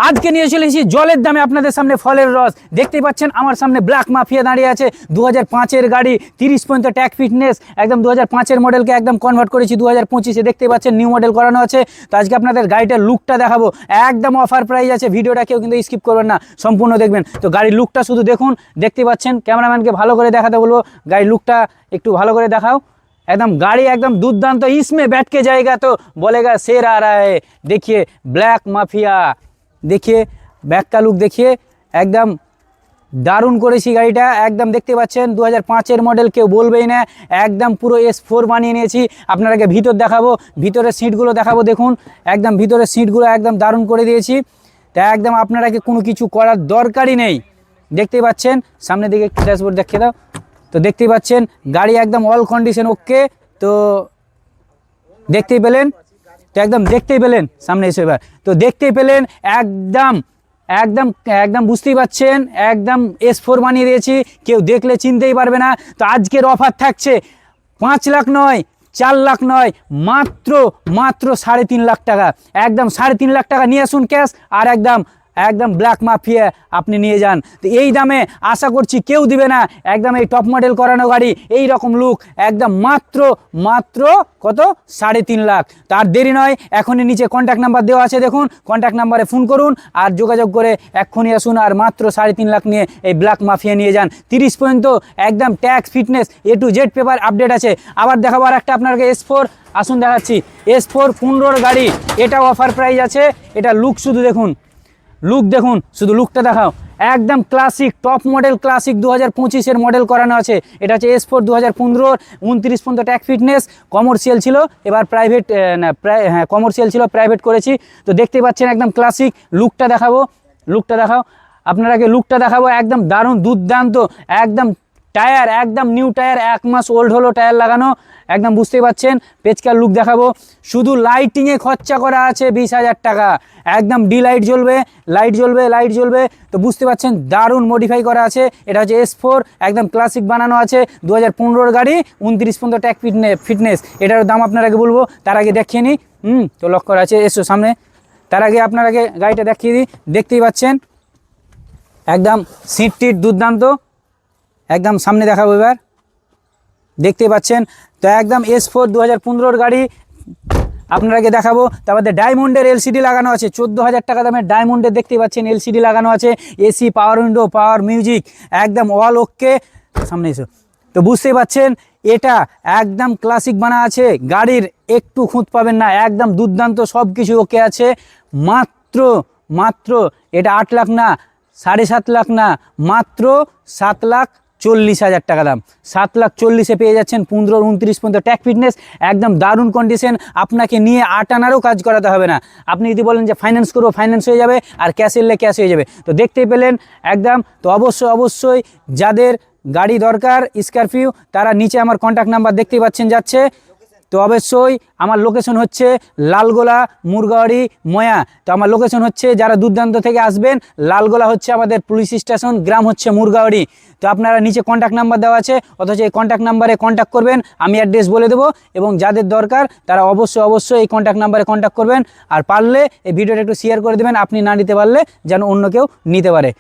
আজকে নিয়ে চলে এসেছি জলের দামে আপনাদের সামনে ফলের রস। দেখতেই পাচ্ছেন আমার সামনে ব্ল্যাক মাফিয়া দাঁড়িয়ে আছে। 2005-এর গাড়ি, 30 পর্যন্ত ট্যাগ ফিটনেস, একদম 2005-এর মডেলকে একদম কনভার্ট করেছি 2025-এ। দেখতেই পাচ্ছেন নিউ মডেল করানো আছে। তো আজকে আপনাদের গাড়িটার লুকটা দেখাবো, একদম অফার প্রাইস আছে। ভিডিওটা কেউ কিন্তু স্কিপ করবেন না, সম্পূর্ণ দেখবেন। তো গাড়ির লুকটা শুধু দেখুন। দেখতে পাচ্ছেন, ক্যামেরাম্যানকে ভালো করে দেখাতে বলবো, গাড়ির লুকটা একটু ভালো করে দেখাও। एकदम गाड़ी एकदम दुर्दांत, तो इसमें बैठ के जाएगा तो बोलेगा शेर आ रहा है। देखिए ब्लैक माफिया, देखिए बैक का लुक देखिए, एकदम দারুণ করেছি গাড়িটা। একদম দেখতে পাচ্ছেন 2005-এর মডেল, কেউ বলবেই না। একদম পুরো S4 বানিয়ে নিয়েছি। আপনাকে ভিতর দেখাবো, ভিতরের সিটগুলো দেখাবো। দেখুন একদম ভিতরের সিটগুলো একদম দারুণ করে দিয়েছি। তা একদম আপনাকে কোনো কিছু করার দরকারই নেই। দেখতেই পাচ্ছেন, সামনের দিকে একটু ড্যাশবোর্ড দেখিয়ে দাও। তো দেখতেই পাচ্ছেন গাড়ি একদম অল কন্ডিশন ওকে। তো দেখতেই পেলেন, তো একদম দেখতেই পেলেন, সামনে এসে এবার তো দেখতেই পেলেন একদম একদম একদম বুঝতেই পাচ্ছেন, একদম S4 বানিয়ে দিয়েছি, কেউ দেখলে চিনতেই পারবে না। তো আজকের অফার থাকছে 5 লাখ নয়, 4 লাখ নয়, মাত্র 3.5 লাখ টাকা। একদম 3.5 লাখ টাকা নিয়ে আসুন ক্যাশ, আর একদম ব্ল্যাক মাফিয়া আপনি নিয়ে যান। তো এই দামে আশা করছি কেউ দিবে না। একদম এই টপ মডেল করানো গাড়ি, এই রকম লুক, একদম মাত্র কত 3.5 লাখ। তার দেরি নয়, এখনই নিচে কন্ট্যাক্ট নাম্বার দেওয়া আছে, দেখুন কন্ট্যাক্ট নাম্বারে ফোন করুন আর যোগাযোগ করে এক্ষুনি আসুন, আর মাত্র 3.5 লাখ নিয়ে এই ব্ল্যাক মাফিয়া নিয়ে যান। 30 পর্যন্ত একদম tax fitness A to Z paper update আছে। আবার দেখাবো আর একটা আপনাকে S4, আসুন দেখাচ্ছি। S4 15-র গাড়ি, এটাও অফার প্রাইস আছে। এটা লুক শুধু দেখুন, লুক দেখুন, শুধু লুকটা দেখাও। একদম ক্লাসিক টপ মডেল, ক্লাসিক 2025-এর মডেল করানো আছে। এটা হচ্ছে S4 2015, 29 পর্যন্ত ট্যাগ ফিটনেস। কমার্শিয়াল ছিল, এবার প্রাইভেট, না হ্যাঁ কমার্শিয়াল ছিল, প্রাইভেট করেছি। তো দেখতে পাচ্ছেন একদম ক্লাসিক। লুকটা দেখাবো, লুকটা দেখাও, আপনাকে লুকটা দেখাবো। একদম দারুণ দুর্দান্ত, একদম টায়ার একদম নিউ টায়ার, 1 মাস ওল্ড হলো টায়ার লাগানো। একদম বুঝতেই পাচ্ছেন, পেজকার লুক দেখাবো। শুধু লাইটিংয়ে খরচা করা আছে 20,000 টাকা। একদম ডি লাইট জ্বলবে, লাইট জ্বলবে। তো বুঝতে পাচ্ছেন দারুণ মডিফাই করা আছে। এটা হচ্ছে S4, একদম ক্লাসিক বানানো আছে। 2015-র গাড়ি, 29 পর্যন্ত ট্যাগ ফিটনেস। এটার দাম আপনাকে বলবো, তার আগে দেখিয়ে নিই। তো লক করা আছে, এসো সামনে। তার আগে আপনাকে গাড়িটা দেখিয়ে দিই। দেখতেই পাচ্ছেন একদম সিট টিট দুর্দান্ত। একদম সামনে দেখাবো এবার, দেখতেই পাচ্ছেন। তো একদম S4 2015-র গাড়ি আপনাকে দেখাবো। তারপরে ডায়মন্ডের LCD লাগানো আছে, 14,000 টাকা দামের ডায়মন্ডের দেখতেই পাচ্ছেন LCD লাগানো আছে। AC, পাওয়ার উইন্ডো, পাওয়ার মিউজিক, একদম অল ওকে। সামনে এসো। তো বুঝতেই পাচ্ছেন এটা একদম ক্লাসিক বানা আছে। গাড়ির একটু খুঁত পাবেন না, একদম দুর্দান্ত, সব কিছু ওকে আছে। মাত্র এটা 8 লাখ না, 7.5 লাখ না, মাত্র 7,40,000 টাকা দাম। 7,40,000-এ পেয়ে যাচ্ছেন 15, 29 পর্যন্ত ট্যাগ ফিটনেস। একদম দারুণ কন্ডিশন, আপনাকে নিয়ে 8 আনারও কাজ করাতে হবে না। আপনি যদি বলেন যে ফাইন্যান্স করবো, ফাইন্যান্স হয়ে যাবে, আর ক্যাশ এলে ক্যাশ হয়ে যাবে। তো দেখতেই পেলেন একদম। তো অবশ্যই যাদের গাড়ি দরকার স্করপিও, তারা নিচে আমার কন্ট্যাক্ট নাম্বার দেখতেই পাচ্ছেন যাচ্ছে। তো অবশ্যই আমার লোকেশন হচ্ছে লালগোলা, মুরগাওয়াড়ি, ময়া। তো আমার লোকেশন হচ্ছে, যারা দুর্দান্ত থেকে আসবেন, লালগোলা হচ্ছে আমাদের পুলিশ স্টেশন, গ্রাম হচ্ছে মুরগাওয়াড়ি। তো আপনারা নিচে কন্ট্যাক্ট নাম্বার দেওয়া আছে, অথচ এই কন্ট্যাক্ট নাম্বারে কন্ট্যাক্ট করবেন, আমি অ্যাড্রেস বলে দেবো। এবং যাদের দরকার তারা অবশ্যই এই কন্ট্যাক্ট নাম্বারে কন্ট্যাক্ট করবেন। আর পারলে এই ভিডিওটা একটু শেয়ার করে দেবেন, আপনি না নিতে পারলে যেন অন্য কেউ নিতে পারে।